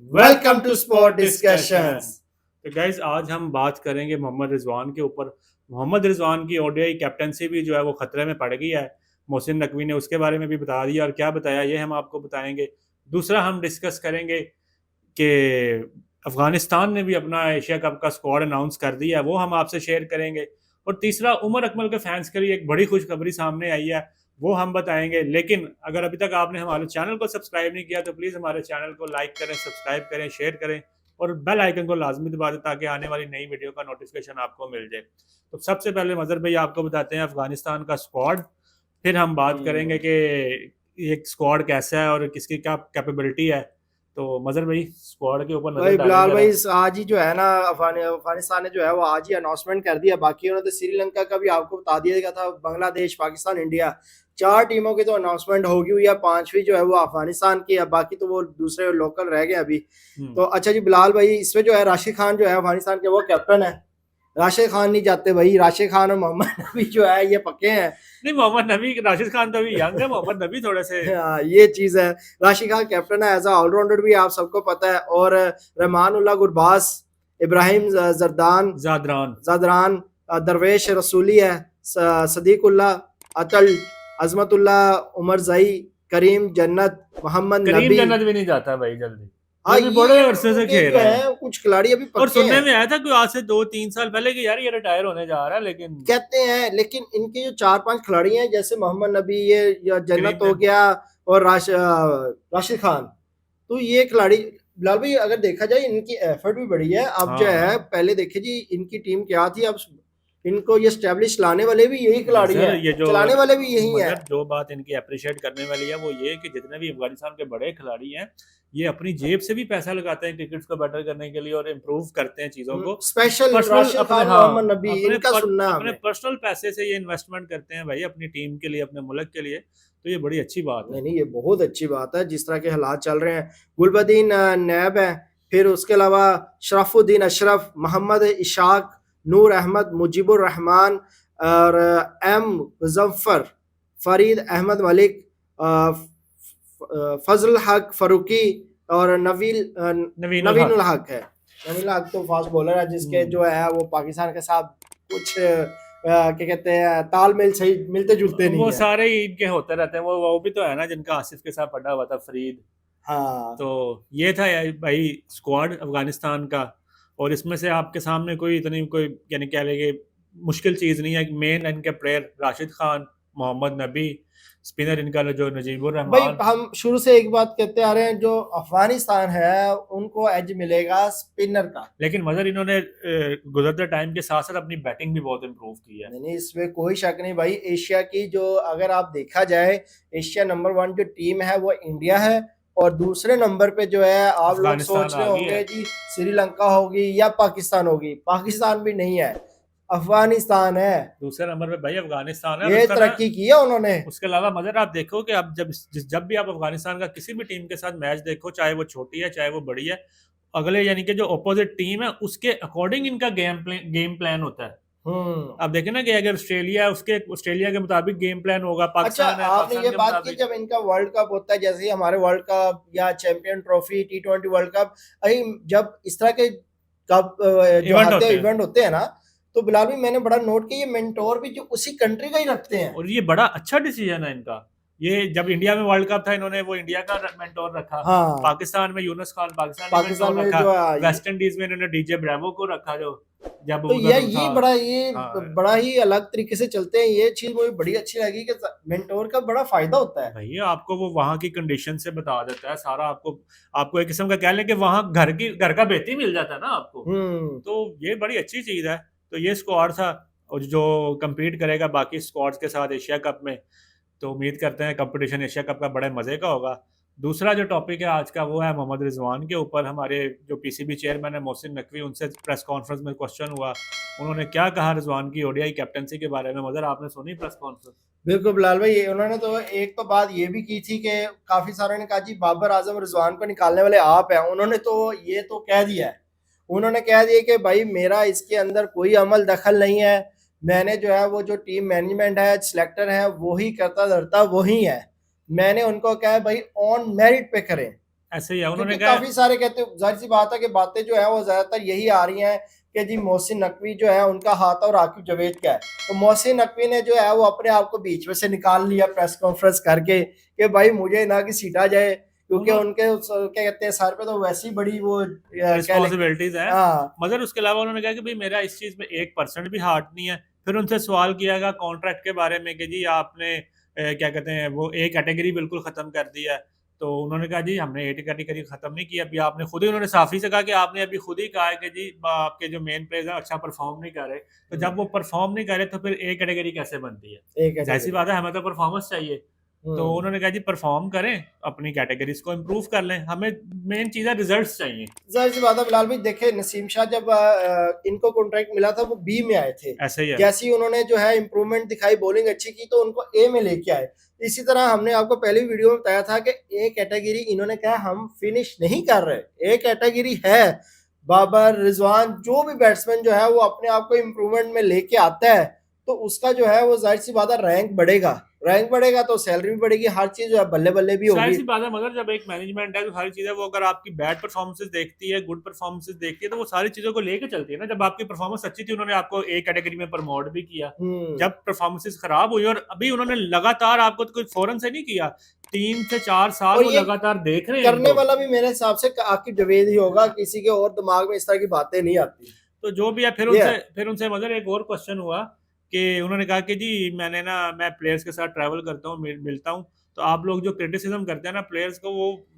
Welcome to sport discussions. तो guys आज हम बात करेंगे मोहम्मद रिजवान के ऊपर। मोहम्मद रिजवान की ओडीआई कैप्टनसी भी जो है वो खतरे में पड़ गई है। मोहसिन नकवी ने उसके बारे में भी बता दिया और क्या बताया ये हम आपको बताएंगे। दूसरा हम डिस्कस करेंगे कि अफगानिस्तान ने भी अपना एशिया कप का स्क्वाड अनाउंस कर दिया है, वो हम आपसे शेयर करेंगे। और तीसरा उमर अकमल के फैंस के लिए एक बड़ी खुशखबरी सामने आई है, वो हम बताएंगे। लेकिन अगर अभी तक आपने हमारे चैनल को सब्सक्राइब नहीं किया तो प्लीज़ हमारे चैनल को लाइक करें, सब्सक्राइब करें, शेयर करें और बेल आइकन को लाजमी दबा दें ताकि आने वाली नई वीडियो का नोटिफिकेशन आपको मिल जाए। तो सबसे पहले मजहर भाई आपको बताते हैं अफगानिस्तान का स्क्वाड, फिर हम बात करेंगे कि एक स्क्वाड कैसा है और किसकी क्या कैपेबिलिटी है। तो मजहर भाई स्क्वाड के ऊपर नजर भाई डालें बिलाल जरा। भाई, आज ही जो है ना अफगानिस्तान ने जो है वो आज ही अनाउंसमेंट कर दिया। बाकी उन्होंने तो श्रीलंका का भी आपको बता दिया गया था, बांग्लादेश, पाकिस्तान, इंडिया, चार टीमों की तो अनाउंसमेंट होगी हुई है। पांचवी जो है वो अफगानिस्तान की है, बाकी तो वो दूसरे लोकल रह गए अभी। तो अच्छा जी बिलाल भाई, इसमें जो है राशिद खान जो है अफगानिस्तान के वो कैप्टन है। राशिद खान नहीं जाते भाई, राशिद खान और मोहम्मद नबी जो है ये पक्के हैं। नहीं, मोहम्मद नबी, राशिद खान तो अभी यंग है, मोहम्मद नबी थोड़े से। हाँ, ये चीज है। राशिद खान कैप्टन है, एज ऑलराउंडर भी आप सबको पता है। और रहमान उल्लाह गुरबाज, इब्राहिम जरदान जादरान। जादरान, दरवेश रसूली है, सदीकुल्ला, अतल, अजमतुल्ला, उमर जई, करीम जन्नत, मोहम्मद करीम नबी। जन्नत भी नहीं जाता भाई जल्दी, हाँ, ये भी बड़े ये अरसे से उनके खेल जो रहे हैं। है कुछ खिलाड़ी अभी और पक्के सुनने हैं। में आया था कि आज से 2-3 साल पहले कि यार ये रिटायर होने जा रहा है, लेकिन कहते हैं, लेकिन इनके जो चार पांच खिलाड़ी हैं जैसे मोहम्मद नबी, ये या जन्नत करीम हो जन्नत। गया, और राशिद खान, तो ये खिलाड़ी बिलाल भाई अगर देखा जाए इनकी एफर्ट भी बड़ी है। अब जो है हाँ पहले देखे जी इनकी टीम क्या थी, अब इनको ये स्टैब्लिश लाने वाले भी यही खिलाड़ी मजहर, हैं, ये जो चलाने वाले भी यही हैं। मजहर जो बात इनकी अप्रिशिएट करने वाली है वो ये कि जितने भी अफगानिस्तान के बड़े खिलाड़ी हैं ये अपनी जेब से भी पैसा लगाते हैं क्रिकेट को बेटर करने के लिए और इम्प्रूव करते हैं चीज़ों को। स्पेशल पर्सनल राशिद अपने, खान, हाँ, मोहम्मद नबी, इनका सुनना है अपने हमें। पर्सनल पैसे से ये इन्वेस्टमेंट करते हैं भाई अपनी टीम के लिए, अपने मुल्क के लिए। तो ये बड़ी अच्छी बात है। नहीं नहीं, ये बहुत अच्छी बात है जिस तरह के हालात चल रहे हैं। गुलबदीन नैब है, फिर उसके अलावा शराफुद्दीन अशरफ, मोहम्मद इशाक, नूर अहमद, मुजीबुर रहमान, और एम मुजफ्फर, फरीद अहमद मलिक, फजल हक फरूकी, और नवीनुल नवीन हक। उल हक है। नवीन हक तो फास्ट बॉलर है जिसके जो है वो पाकिस्तान के साथ कुछ क्या कहते हैं तालमेल सही मिलते जुलते वो नहीं है। सारे ही इनके होते रहते हैं, वो भी तो है ना जिनका आसिफ के साथ पड़ा हुआ था, फरीद। हाँ, तो ये था यार भाई स्क्वाड अफगानिस्तान का। और इसमें से आपके सामने कोई इतनी कोई यानी कह लेंगे मुश्किल चीज़ नहीं है। मेन इनके प्लेयर राशिद खान, मोहम्मद नबी, स्पिनर इनका जो नजीबुर भाई रहमान। हम शुरू से एक बात कहते आ रहे हैं, जो अफगानिस्तान है उनको एज मिलेगा स्पिनर का। लेकिन मगर इन्होंने गुजरते टाइम के साथ साथ अपनी बैटिंग भी बहुत इम्प्रूव की है। नहीं नहीं, इसमें कोई शक नहीं भाई। एशिया की जो अगर आप देखा जाए, एशिया नंबर 1 जो टीम है वो इंडिया है। और दूसरे नंबर पे जो है आप लोग अफगानिस्तान सोच आ रहे गई है। होंगे जी श्रीलंका होगी या पाकिस्तान होगी। पाकिस्तान भी नहीं है, अफगानिस्तान है। दूसरे नंबर पे भाई अफगानिस्तान है और ये उसका ना, तरक्की की है उन्होंने। उसके अलावा मगर आप देखो कि आप जब भी आप अफगानिस्तान का किसी भी टीम के साथ मैच देखो, चाहे वो छोटी है चाहे वो बड़ी है, अगले यानी कि जो अपोजिट टीम है उसके अकॉर्डिंग इनका गेम प्लान होता है। आप देखें ना कि अगर ऑस्ट्रेलिया है उसके ऑस्ट्रेलिया के मुताबिक गेम प्लान होगा, अच्छा, पाकिस्तान है आपने पाकिस्तान ये के बात की मुताबिक। जब इनका वर्ल्ड कप होता है, जैसे ही हमारे वर्ल्ड कप या champion trophy, T20 world cup, अरे जब इस तरह के कप जो इवेंट आते होते हैं, हैं इवेंट होते हैं ना, तो बिलाल भी मैंने बड़ा नोट किया, ये मेंटोर भी जो उसी कंट्री का ही रखते हैं। और ये बड़ा अच्छा डिसीजन है इनका। ये जब इंडिया में वर्ल्ड कप था इन्होंने वो इंडिया का मेंटोर रखा, हाँ, पाकिस्तान में यूनुस खान पाकिस्तान में पाकिस्तान मेंटोर में रखा, जो वेस्ट इंडीज में इन्होंने डीजे ब्रेवो को रखा जो जब तो उधर ये था। बड़ा, ये हाँ बड़ा ही अलग तरीके से चलते हैं। ये चीज मुझे बड़ी अच्छी लगी कि मेंटोर का बड़ा फायदा होता है। भैया आपको वो वहां की कंडीशन से बता देता है सारा, आपको आपको एक किस्म का कह लें कि वहां घर का बेहती मिल जाता है ना आपको। हम्म। तो ये बड़ी अच्छी चीज है। तो ये स्क्वाड था और जो compete करेगा बाकी स्क्वाड्स के साथ एशिया कप में। तो उम्मीद करते हैं कंपटीशन एशिया कप का बड़े मजे का होगा। दूसरा जो टॉपिक है आज का वो है मोहम्मद रिजवान के ऊपर। हमारे जो पीसीबी चेयरमैन है मोहसिन नकवी, उनसे प्रेस कॉन्फ्रेंस में क्वेश्चन हुआ, उन्होंने क्या कहा रिजवान की ओडीआई कैप्टनसी के बारे में। मगर आपने सुनी प्रेस कॉन्फ्रेंस? बिल्कुल बिलाल भाई, उन्होंने तो एक तो बात ये भी की थी कि काफी सारों ने कहा जी बाबर आजम रिजवान को निकालने वाले आप हैं। उन्होंने तो ये तो कह दिया है, उन्होंने कह दिया कि भाई मेरा इसके अंदर कोई अमल दखल नहीं है। मैंने जो है वो जो टीम मैनेजमेंट है, सिलेक्टर है, वो ही करता धरता वही है। मैंने उनको कहा है भाई ऑन मेरिट पे करें। ऐसे ही है, उन्होंने क्योंकि कहा काफी सारे कहते हैं, जाहिर सी बात है कि बातें जो है वो ज्यादातर यही आ रही हैं कि जी मोहसिन नकवी जो है उनका हाथ और आकिब जावेद का है। तो मोहसिन नकवी ने जो है वो अपने आप को बीच में से निकाल लिया प्रेस कॉन्फ्रेंस करके कि भाई मुझे ना कि सीटा जाए, क्योंकि उन्होंने उनके क्या कहते हैं सर पे तो वैसी बड़ी वो कह ले। रिस्पॉन्सिबिलिटीज हैं, हाँ। मगर उसके अलावा उन्होंने कहा कि भाई मेरा इस चीज़ में 1% भी हार्ट नहीं है। फिर उनसे सवाल किया गया कॉन्ट्रैक्ट के बारे में कि जी आपने क्या कहते हैं वो ए कैटेगरी बिल्कुल ख़त्म कर दिया है। तो उन्होंने कहा जी हमने ए कैटेगरी ख़त्म नहीं किया, अभी आपने खुद ही, उन्होंने साफी से कहा कि आपने अभी खुद ही कहा है कि जी आपके जो मेन प्लेयर्स हैं अच्छा परफॉर्म नहीं कर रहे। तो जब वो परफॉर्म नहीं कर रहे तो फिर ए कैटेगरी कैसे बनती है? एक जाहिर सी कैटेगरी। बात है, हमें तो परफॉर्मेंस चाहिए। तो उन्होंने कहा जी परफॉर्म करें, अपनी कैटेगरीज को इम्प्रूव कर लें, हमें मेन चीज़ है रिजल्ट्स चाहिए। जाहिर सी बात है बिलाल भाई, देखे नसीम शाह जब इनको कॉन्ट्रैक्ट मिला था वो बी में आए थे। ऐसे ही है। जैसे ही उन्होंने जो है इंप्रूवमेंट दिखाई, बॉलिंग अच्छी की, तो उनको ए में लेके आए। इसी तरह हमने आपको पहली वीडियो में बताया था कि ए कैटेगरी इन्होंने कहा हम फिनिश नहीं कर रहे, ए कैटेगरी है। बाबर रिजवान जो भी बैट्समैन जो है वो अपने आप को इम्प्रूवमेंट में लेके आता है तो उसका जो है वो जाहिर सी बात है रैंक बढ़ेगा, रैंक बढ़ेगा तो सैलरी भी बढ़ेगी, हर चीज जो है बल्ले बल्ले भी जाहिर होगी। सी बात है, मगर जब एक मैनेजमेंट है तो सारी चीजें वो अगर आपकी बैड परफॉर्मेंसेस देखती है, गुड परफॉर्मेंसेस देखती है, तो वो सारी चीजों को लेके चलती है ना। जब आपकी परफॉर्मेंस अच्छी थी उन्होंने आपको एक कैटेगरी में प्रमोट भी किया। जब परफॉर्मेंसेस खराब हुई, और अभी उन्होंने लगातार आपको तो कोई फौरन से नहीं किया, 3 से 4 साल और वो ये लगातार देख रहे हैं करने इनको। वाला भी मेरे हिसाब से आकिब जावेद ही होगा, किसी के और दिमाग में इस तरह की बातें नहीं आती। तो जो भी है, ये है। फिर उनसे मगर एक और क्वेश्चन हुआ कि उन्होंने कहा कि जी मैं प्लेयर्स के साथ ट्रैवल करता हूँ, मिलता हूँ, तो आप लोग जो क्रिटिसिज्म करते हैं ना प्लेयर्स को,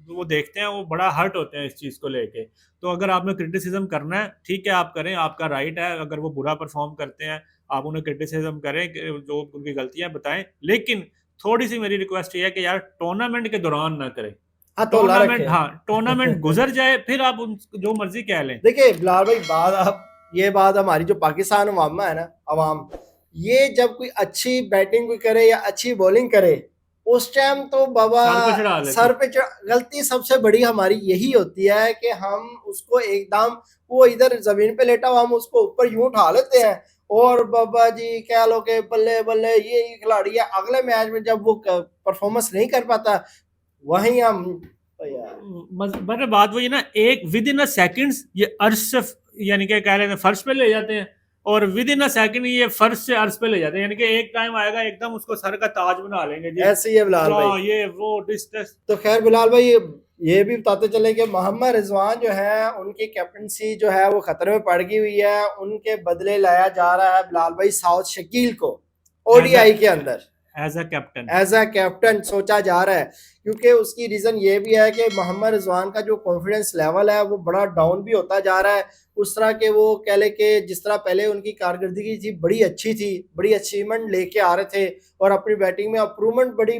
वो देखते हैं, वो बड़ा हर्ट होते हैं इस चीज़ को लेके। तो अगर आपने क्रिटिसिज्म करना है ठीक है, आप करें, आपका राइट है। अगर वो बुरा परफॉर्म करते हैं आप उन्हें क्रिटिसिज्म करें, जो उनकी गलतियां बताएं, लेकिन थोड़ी सी मेरी रिक्वेस्ट ये है कि यार टूर्नामेंट के दौरान ना करें। हथौला रखे। टूर्नामेंट गुजर जाए फिर आप जो मर्जी कह लें। देखिए बिलाल भाई, बात आप ये बात हमारी जो पाकिस्तान अवाम है ना, अवाम, ये जब कोई अच्छी बैटिंग कोई करे या अच्छी बॉलिंग करे उस टाइम तो बाबा सर पे चढ़ा लेते सर पे गलती सबसे बड़ी हमारी यही होती है कि हम उसको एकदम, वो इधर जमीन पे लेटा हुआ हम उसको ऊपर यूं उठा लेते हैं और बाबा जी कह लो कि बल्ले बल्ले ये खिलाड़ी है। अगले मैच में जब वो परफॉर्मेंस नहीं कर पाता वहीं हम तो यार मतलब बात वही ना, एक विद इन अ सेकंड्स ये अर्श से, यानी कि कह रहे हैं फर्श पे ले जाते हैं, और विद इन अ सेकंड ये फर्श से अर्श पे ले जाते हैं। यानी कि एक टाइम आएगा एकदम उसको सर का ताज बना लेंगे जी, ऐसे ही है बिलाल भाई। ये वो डिस्टेंस। तो खैर बिलाल भाई, ये भी बताते चले कि मोहम्मद रिजवान जो है उनकी कैप्टनसी जो है वो खतरे में पड़ गई हुई है, उनके बदले लाया जा रहा है बिलाल भाई साउथ शकील को ओडीआई के अंदर एज अ कैप्टन सोचा जा रहा है। क्योंकि उसकी रीजन ये भी है कि मोहम्मद रिजवान का जो कॉन्फिडेंस लेवल है वो बड़ा डाउन भी होता जा रहा है। उस तरह के वो कह ले कि जिस तरह पहले उनकी कारकर्दगी थी बड़ी अच्छी थी, बड़ी अचीवमेंट लेके आ रहे थे और अपनी बैटिंग में अप्रूवमेंट बड़ी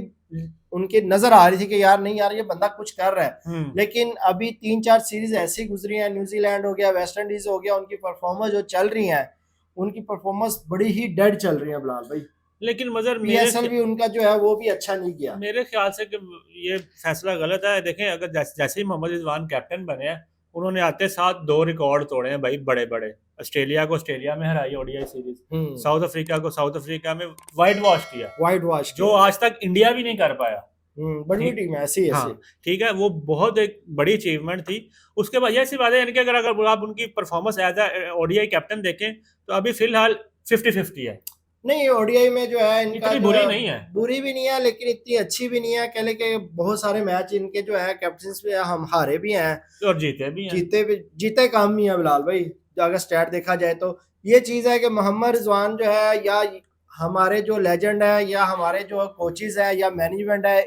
उनकी नजर आ रही थी कि यार नहीं यार ये बंदा कुछ कर रहा है। लेकिन अभी 3-4 सीरीज ऐसी गुजरी हैं, न्यूजीलैंड हो गया, वेस्ट इंडीज हो गया, उनकी परफॉर्मेंस जो चल रही है उनकी परफॉर्मेंस बड़ी ही डेड चल रही है बिलाल भाई। लेकिन मगर पीएसएल भी उनका जो है वो भी अच्छा नहीं किया मेरे ख्याल से कि ये फैसला गलत है। देखें, अगर जैसे ही मोहम्मद रिजवान कैप्टन बने हैं, उन्होंने आते साथ 2 रिकॉर्ड तोड़े हैं भाई, बड़े बड़े। ऑस्ट्रेलिया को ऑस्ट्रेलिया में हराई ओडीआई सीरीज, साउथ अफ्रीका को साउथ अफ्रीका में वाइट वॉश किया, जो आज तक इंडिया भी नहीं कर पाया। बड़ी टीम है ऐसी हाँ, ठीक है, वो बहुत एक बड़ी अचीवमेंट थी। उसके बाद ये सी बात है, यानी कि अगर आप उनकी परफॉर्मेंस एज ओडीआई कैप्टन देखें तो अभी फिलहाल 50-50 है। नहीं, ओडीआई में जो है इनका इतनी बुरी नहीं है, बुरी भी नहीं है लेकिन इतनी अच्छी भी नहीं है। कह ले कि बहुत सारे मैच इनके जो है कैप्टन पे हम हारे भी हैं और जीते कम ही है बिलाल भाई। अगर स्टैट देखा जाए तो ये चीज है कि मोहम्मद रिजवान जो है या हमारे जो लेजेंड है या हमारे जो कोचेज है या मैनेजमेंट है,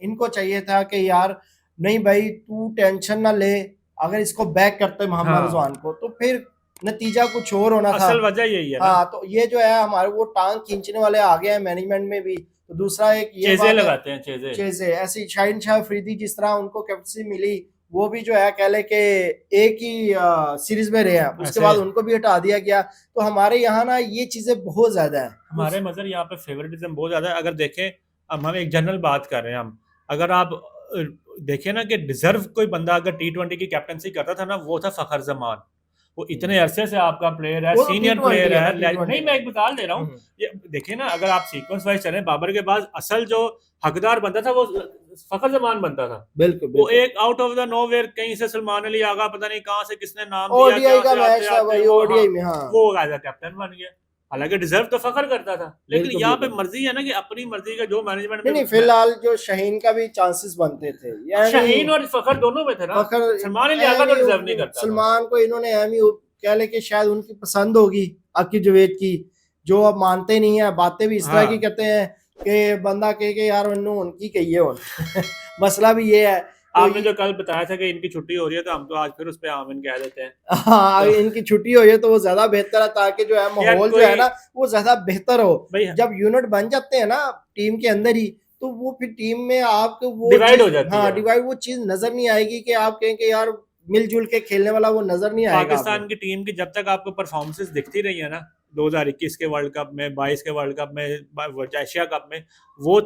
इनको चाहिए था कि यार नहीं भाई तू टेंशन ना ले, अगर इसको बैक करते मोहम्मद रिजवान को तो फिर नतीजा कुछ और होना था। असल वजह यही है ना। हाँ, तो ये जो है हमारे वो टांग खींचने वाले आ गए हैं मैनेजमेंट में भी। तो दूसरा एक ये चेज़े लगाते हैं, चेज़े ऐसी शाहिन शाह अफरीदी जिस तरह उनको कैप्टनसी मिली वो भी जो है कह ले कि एक ही सीरीज में रहे हैं, उसके बाद उनको भी हटा दिया गया। तो हमारे यहाँ ना ये चीजें बहुत ज्यादा है, हमारे मजर यहाँ पे फेवरेटिज्म बहुत ज्यादा है। अगर देखें, अब हम एक जनरल बात कर रहे हैं, हम अगर आप देखें ना कि डिजर्व कोई बंदा अगर T20 की कैप्टनसी करता था ना, वो था फखर जमान। वो इतने अरसे से आपका प्लेयर है, वो सीनियर T20 प्लेयर है है। ना, T20 नहीं, मैं एक मिसाल दे रहा हूँ। ये देखिए ना, अगर आप सीक्वेंस वाइज चलें, बाबर के पास असल जो हकदार बनता था वो फखर जमान बनता था। बिल्कुल वो बिल्कुल। एक आउट ऑफ द नोवेयर कहीं से सलमान अली आगा, पता नहीं कहाँ से किसने नाम दिया, ओडीआई कहाँ का से मैच आते था आते भाई, वो, हाँ, ओडीआई में, हाँ वो एज अ कैप्टन बन गया। हालांकि डिजर्व तो फखर करता था, लेकिन बिल्कुल यहाँ पे बिल्कुल। मर्जी है ना कि अपनी मर्जी का जो मैनेजमेंट नहीं नहीं, में फिलहाल जो शाहीन का भी चांसेस बनते थे, यानी शाहीन और फखर दोनों में थे ना। फखर सलमान अली आगा तो डिजर्व नहीं करता था। सलमान को इन्होंने एमी कह ले कि शायद उनकी पसंद होगी आकिब जावेद की, जो अब मानते नहीं है, बातें भी इस तरह की हाँ, करते हैं कि बंदा कहे कि यार उन्होंने उनकी कही है। मसला भी ये है। तो आपने जो कल बताया था कि इनकी छुट्टी हो रही है, तो हम तो आज फिर उस पर आमिन कह देते हैं। हाँ, तो इनकी छुट्टी हो जाए तो वो ज्यादा बेहतर है, ताकि जो है यार माहौल जो कोई है ना वो ज्यादा बेहतर हो। भाई जब यूनिट बन जाते हैं ना टीम के अंदर ही, तो वो फिर टीम में आपको वो डिवाइड हो चीज, जाती हाँ है। डिवाइड, वो चीज नजर नहीं आएगी कि आप कहें कि यार मिलजुल के खेलने वाला वो नजर नहीं आएगा आपको। पाकिस्तान की टीम की जब तक आपको परफॉर्मेंसेस दिखती रही है ना, 2021 के वर्ल्ड कप में, 22 के वर्ल्ड कप में, एशिया कप में, वो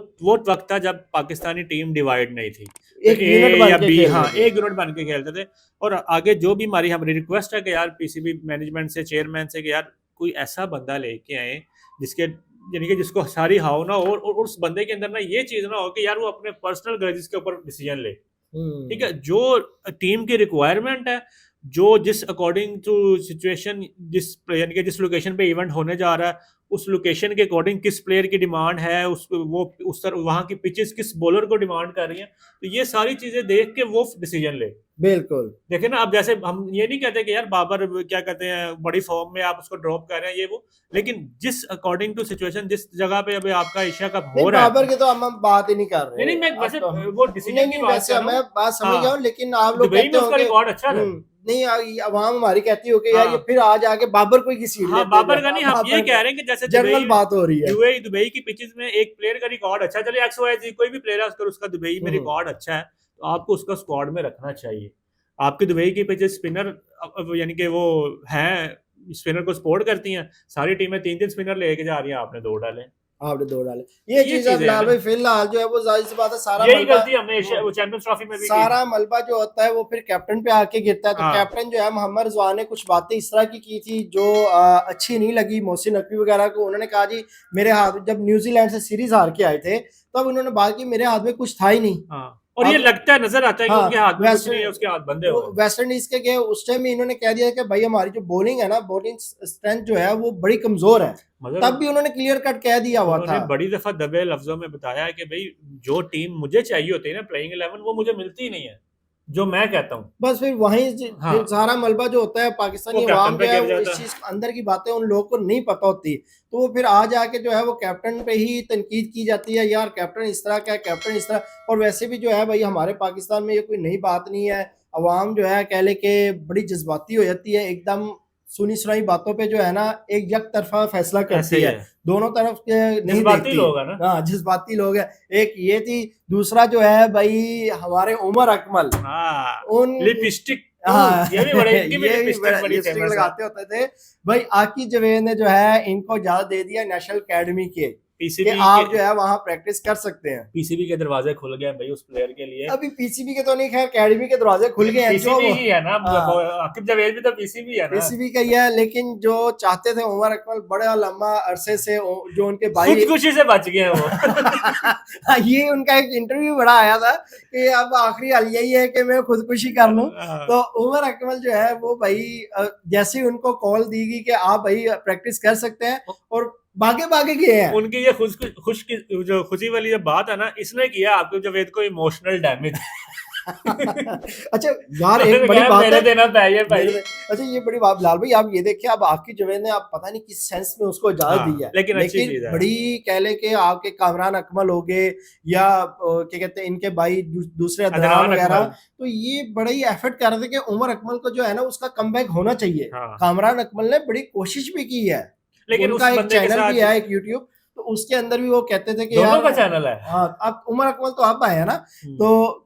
वक्त था जब पाकिस्तानी टीम डिवाइड नहीं थी। तो एक यूनिट ए बन या के बी, खेल हाँ, रहे थे। एक यूनिट बन के खेलते थे। और आगे जो भी हमारी रिक्वेस्ट है कि यार पीसीबी मैनेजमेंट से, चेयरमैन से, कि यार कोई ऐसा बंदा लेके आए जिसके, यानी कि जिसको सारी हाव ना हो, और उस बंदे के अंदर ना ये चीज ना हो कि यार वो अपने पर्सनल ग्रजेस के ऊपर डिसीजन ले। ठीक है, जो टीम की रिक्वायरमेंट है, जो जिस अकॉर्डिंग टू सिचुएशन, जिस यानी कि जिस लोकेशन पे इवेंट होने जा रहा है, उस लोकेशन के अकॉर्डिंग किस प्लेयर की डिमांड है, उस वो उस तरह वहाँ की पिचेस किस बॉलर को डिमांड कर रही हैं, तो ये सारी चीजें देख के वो डिसीजन ले। बिल्कुल। देखे ना, अब जैसे हम ये नहीं कहते कि यार बाबर क्या कहते हैं बड़ी फॉर्म में, आप उसको ड्रॉप कर रहे हैं ये वो, लेकिन जिस अकॉर्डिंग टू सिचुएशन, जिस जगह पे अभी आपका एशिया कप नहीं, हो रहा बाबर है। की तो हम बात ही नहीं कर नहीं रहे नहीं, मैं अब वैसे तो। वो नहीं डिसीजन की नहीं, बात वैसे कर रहा मैं हूँ। बात समझ गया हूँ, हाँ, लेकिन आप लोग दुबई कहते में उसका होंगे रिकॉर्ड अच्छा था। नहीं, आवाम हमारी कहती हो कि यार ये हाँ, फिर आज आके बाबर को ही घसीट हाँ, लेते हैं, बाबर का नहीं, हम ये बाबर कह का रहे हैं कि जैसे जनरल दुबई बात हो रही है। दुबई की पिचेस में एक प्लेयर का रिकॉर्ड अच्छा, चलिए एक्स वाई जी कोई भी प्लेयर है, उसका दुबई में हम्म, रिकॉर्ड अच्छा है, तो आपको उसका स्क्वाड में रखना चाहिए। आपकी दुबई की पिचेस स्पिनर, यानी कि वो हैं, स्पिनर को सपोर्ट करती हैं, सारी टीमें 3-3 स्पिनर लेके जा रही हैं, आपने 2 डाले। आपने दो डाले। तो ये ये चीज है चीजें है फिलहाल ना, भाई, फिलहाल जो है वो जाहिर सी बात है, सारा यही मलबा, गलती हमने वो चैंपियंस ट्रॉफी में भी की थी। सारा मलबा जो होता है वो फिर कैप्टन पे आके गिरता है। तो हाँ, कैप्टन जो है मोहम्मद रिजवान ने कुछ बातें इस तरह की थी जो अच्छी नहीं लगी मोहसिन नकवी वगैरह को। उन्होंने कहा जी मेरे हाथ, जब न्यूजीलैंड से सीरीज हार के आए थे तब उन्होंने बात की मेरे हाथ में कुछ था ही नहीं। हाँ, और ये अब लगता है, नजर आता है कि हाँ, उनके हाथ में कुछ वेस्ट नहीं है, उसके हाथ बंधे वो हुए हैं। वेस्ट इंडीज के गए उस टाइम में, इन्होंने कह दिया कि भाई हमारी जो बॉलिंग है ना, बॉलिंग स्ट्रेंथ जो है वो बड़ी कमजोर है। मगर तब भी उन्होंने क्लियर कट कह दिया हुआ उन्होंने था। बड़ी दफा दबे लफ्जों में बताया है कि भाई जो टीम मुझे चाहिए होती है ना प्लेइंग 11, वो मुझे मिलती ही नहीं है, जो मैं कहता हूँ। बस फिर वहीं हाँ, फिर सारा मलबा जो होता है, वो पाकिस्तानी कैप्टन अवाम पे जो है गिर वो जाता इस चीज है। अंदर की बातें उन लोगों को नहीं पता होती, तो वो फिर आ जाके जो है वो कैप्टन पे ही तनकीद की जाती है, यार कैप्टन इस तरह का है, कैप्टन इस तरह। और वैसे भी जो है भाई हमारे पाकिस्तान में ये कोई नई बात नहीं है। अवाम जो है कह ले के बड़ी जज्बाती हो जाती है, एकदम सुनी सुनाई बातों पे जो है ना एक यक तरफा फैसला ऐसे करती ही है, है, दोनों तरफ के नहीं जज्बाती देखती। लोग है ना। हाँ, जज्बाती लोग है। एक ये थी, दूसरा जो है भाई हमारे उमर अकमल, हाँ, उन लिपस्टिक हाँ ये भी बड़े, इनकी भी ये भी लिपस्टिक बड़ा बड़ी लिपस्टिक फेमस है। लगाते होते थे भाई। आकिब जावेद ने जो है इनको इजाजत दे दिया नेशनल अकेडमी के कि पीसीबी के आप जो है वहां प्रैक्टिस कर सकते हैं। पीसीबी के दरवाजे खुल गए भाई उस प्लेयर के लिए। अभी पीसीबी के तो नहीं, खैर अकेडमी के दरवाजे खुल गए हैं जो पीसीबी ही है ना, हाँ, आकिब जावेद भी तो पीसीबी है ना। पीसीबी का ही है, लेकिन जो चाहते थे उमर अकमल बड़ा लंबा अरसे से, जो उनके भाई खुदकुशी से बच गए वो। ये उनका एक इंटरव्यू बड़ा आया था कि अब आखिरी हाल यही है कि मैं खुदकुशी कर लूं। तो उमर अकमल जो है वो भाई जैसे ही उनको कॉल दी गई कि आप भाई प्रैक्टिस कर सकते हैं, और भागे भागे गए हैं। उनकी ये जो खुशी वाली जो बात है ना, इसने किया आपको जावेद को इमोशनल डैमेज। अच्छा यार, एक बड़ी बात मेरे है, देना चाहिए भाई। अच्छा ये बड़ी बात लाल भाई, आप ये देखिए, अब आकिब जावेद ने आप पता नहीं किस सेंस में उसको इजाजत हाँ, दी है, लेकिन अच्छी लेकिन चीज है। बड़ी कह ले के आपके कामरान अकमल हो गए या क्या कहते हैं इनके भाई दूसरे अदनान अदनान वगैरह, अकमल। तो ये बड़ा ही एफर्ट कर रहे थे कि उमर अकमल को जो है ना उसका कमबैक होना चाहिए। हाँ, कामरान अकमल ने बड़ी कोशिश भी की है, लेकिन उनका उस एक बंदे के चैनल भी साथ है, एक यूट्यूब, तो उसके अंदर भी वो कहते थे कि दोनों यार का चैनल है। हाँ, अब उमर अकमल तो अब आए हैं ना, तो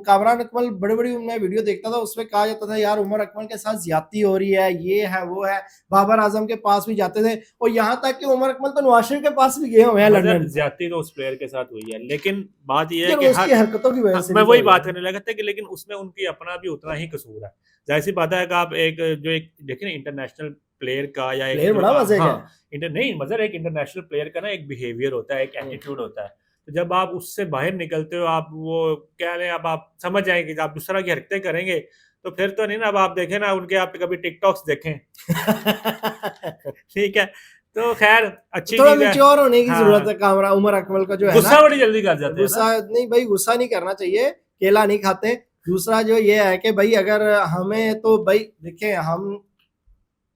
कामरान अकमल बड़ी मैं वीडियो देखता था, उसमें कहा जाता था यार उमर अकमल के साथ ज्यादती हो रही है, ये है वो है, बाबर आजम के पास भी जाते थे, और यहाँ तक कि उमर अकमल तो नवाज शरीफ के पास भी गए हुए हैं लंदन। ज्यादती तो उस प्लेयर के साथ हुई है, लेकिन बात यह है यार कि उसकी हरकतों की वजह से मैं भी वही तो बात हुई है। करने लगा था कि लेकिन उसमें उनकी अपना भी उतना ही कसूर है। जाहिर सी बात है कि आप एक जो एक देखिए ना इंटरनेशनल प्लेयर का या एक प्लेयर जो बड़ा मजे का है। हाँ नहीं मतलब एक इंटरनेशनल प्लेयर का ना एक बिहेवियर होता है, एक एटीट्यूड होता है। तो जब आप उससे बाहर निकलते हो, आप वो क्या है, अब आप समझ जाएंगे कि आप दूसरा तरह की हरकतें करेंगे तो फिर तो नहीं ना। अब आप देखें ना उनके, आप कभी टिकटॉक्स देखें ठीक है, तो खैर अच्छी थोड़ा चीज है। मेच्योर होने की जरूरत हाँ, है कामरा उमर अकमल का जो है गुस्सा ना, बड़ी जल्दी कर जाते हैं ना। गुस्सा नहीं भाई, गुस्सा नहीं करना चाहिए, केला नहीं खाते। दूसरा जो ये है कि भाई अगर हमें तो भाई देखिए हम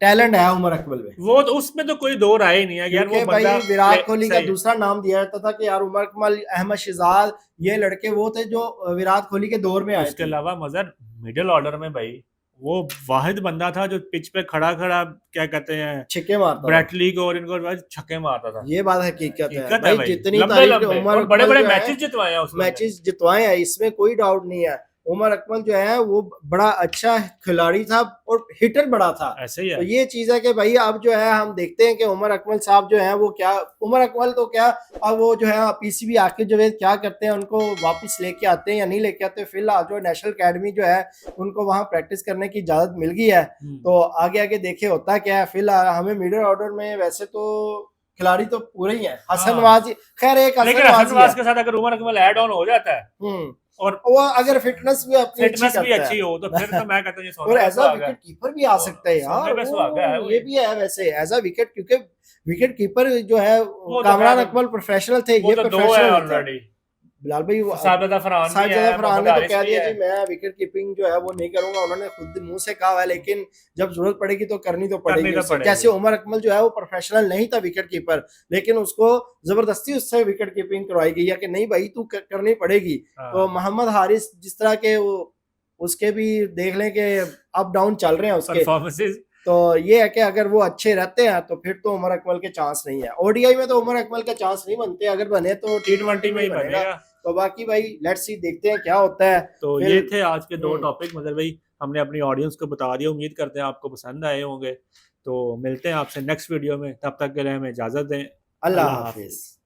टैलेंट है उमर अकमल में, वो तो उसमें तो कोई दो राय ही नहीं है यार, वो क्योंकि भाई बंदा विराट कोहली का सही है। दूसरा नाम दिया जाता था कि यार उमर अकमल, अहमद शहजाद, ये लड़के वो थे जो विराट कोहली के दौर में आए उसके थे। अलावा मजर मिडिल ऑर्डर में भाई वो वाहिद बंदा था जो पिच पे खड़ा खड़ा क्या कहते हैं छिक्के मारता था, ब्रैटली को और इनको भाई छक्के मारता था। ये बात हकीकत है हकीकत है भाई। भाई, जितनी लंबे तारीफ लंबे उमर और बड़े अकमल बड़े जो है मैचेस जितवाए हैं उसने। मैचेस जितवाए हैं, इसमें कोई डाउट नहीं है। उमर अकमल जो है वो बड़ा अच्छा खिलाड़ी था और हिटर बड़ा था। ऐसे ही है। तो ये चीज है कि भाई अब जो है हम देखते हैं कि उमर अकमल साहब जो है वो क्या, उमर अकमल तो क्या, अब वो जो है पीसीबी आके जो है क्या करते हैं, उनको वापस लेके आते हैं या नहीं लेके आते। फिलहाल जो नेशनल अकेडमी जो है उनको वहां प्रैक्टिस करने की इजाजत मिल गई है, तो आगे आगे देखे होता क्या है। फिलहाल हमें मिडिल ऑर्डर में वैसे तो खिलाड़ी तो पूरे ही हैं, हसन हाँ। वाजी, खैर एक लेकिन हसन हसन वाजी वाज है। के साथ अगर उमर अकमल ऐड ऑन हो जाता है और वो अगर फिटनेस भी अपनी फिटनेस भी करता अच्छी है हो तो फिर तो मैं कहता हूँ ये और सोने पे एज अ सुहागा है। विकेट कीपर भी आ सकता है सोने यार पे सुहागा है वो, ये भी है वैसे एज अ विकेट, क्योंकि विकेट कीपर जो है वो तो कामरान खैर अकमल प्रोफेशनल थे, वो ये तो दो है प्रोफेशनल नहीं थे। ऑलरेडी। बिलाल भाई साबिदा फरहान भी साजिदा है, फरहान मोहम्मद ने तो हारिस कह भी दिया है। जी मैं विकेट कीपिंग जो है वो नहीं करूंगा, उन्होंने खुद मुंह से कहा है, लेकिन जब जरूरत पड़ेगी तो करनी तो करनी पड़ेगी तो उससे। पड़ेगी। जैसे उमर अकमल जो है वो प्रोफेशनल नहीं था विकेट कीपर, लेकिन उसको जबरदस्ती उससे विकेट कीपिंग करवाई गई है कि नहीं भाई तू करनी पड़ेगी। तो हाँ, मोहम्मद हारिस जिस तरह के वो, उसके भी देख लें कि अप डाउन चल रहे हैं उसके, परफॉर्मेंसेस। तो ये है कि अगर वो अच्छे रहते हैं तो फिर तो उमर अकमल के चांस नहीं है। ओडीआई में तो उमर अकमल के चांस नहीं बनते, अगर बने तो T20 में ही बनेगा। बनेगा। तो बाकी भाई लेट्स सी, देखते हैं क्या होता है। तो फिर ये थे आज के दो टॉपिक, मतलब भाई हमने अपनी ऑडियंस को बता दिया, उम्मीद करते हैं आपको पसंद आए होंगे। तो मिलते हैं आपसे नेक्स्ट वीडियो में, तब तक के लिए हमें इजाजत दें। अल्लाह अल्लाह हाफिज। हाफिज।